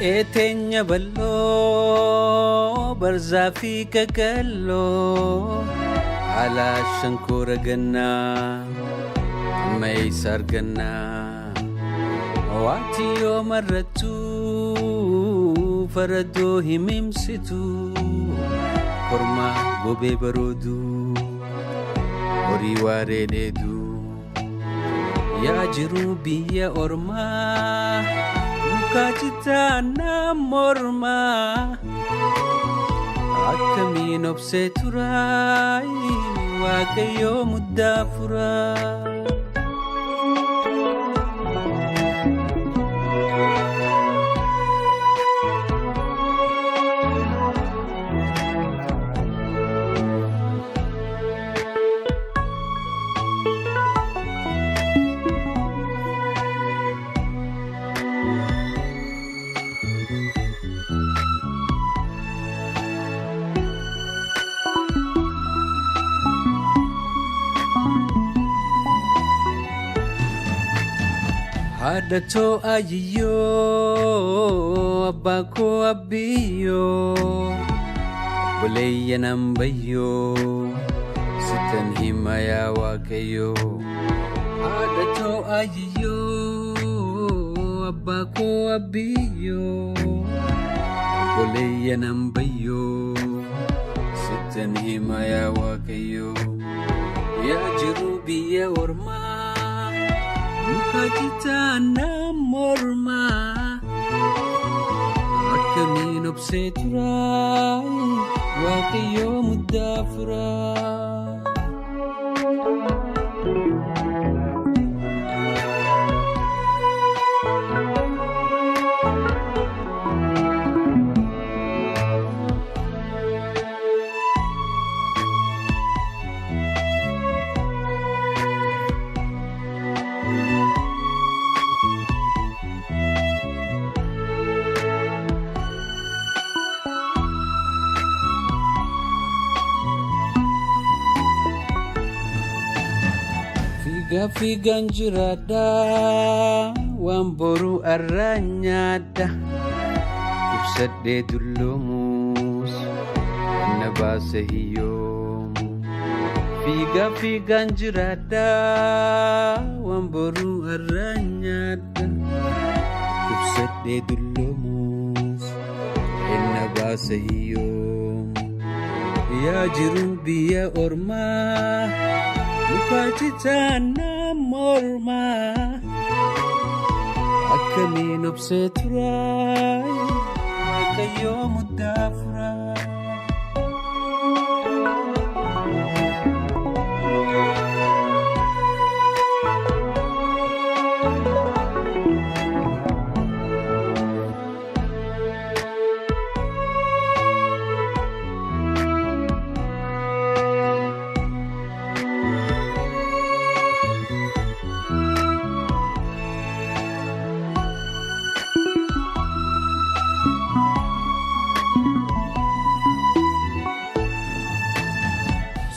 Re'eetenya balloo barzaafi kakalloo alaa shankora gannaa meeysa argannaa waati yoo marrattuu faradoo himimsitu kormaa gobee barooduu horii waaree dheeduu yaa jiruu biyya ormaa Kachita na morma Akkamiin obsee turai Waaqayyo muddaa furaa Hadato ayiyo abako abiyo Buleya nambayo sitan himaya wakayo Hadato ayiyo abako abiyo Buleya nambayo sitan himaya wakayo Ya jirubiya orma Kachita na morma Akkamiin obsee turai Waaqayyo muddaa furaa Figan jirada wamboru aranyada Kubsadde dullumus nabasa hiyom Figan jirada wamboru aranyada Kubsadde dullumus nabasa hiyom Ya jiru biya orma Kachita na morma Akkamiin obsee turai Waaqayyo muddaa furaa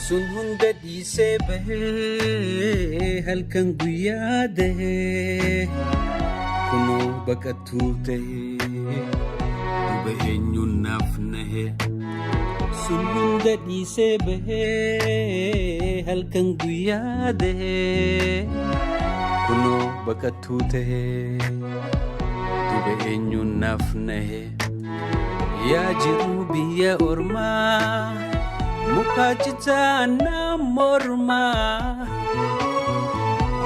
Sun hunda dhiisee bahee halkan guyyaa dahee kunoo baqattuu tahee duba eenyuun naaf nahee Sun hunda dhiisee bahee halkan guyyaa dahee kunoo baqattuu tahee duba eenyuun naaf nahee yaa jiruu biyya ormaa Kachita na morma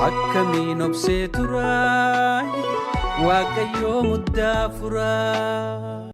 Akkamiin obsee turai Waaqayyo muddaa furaa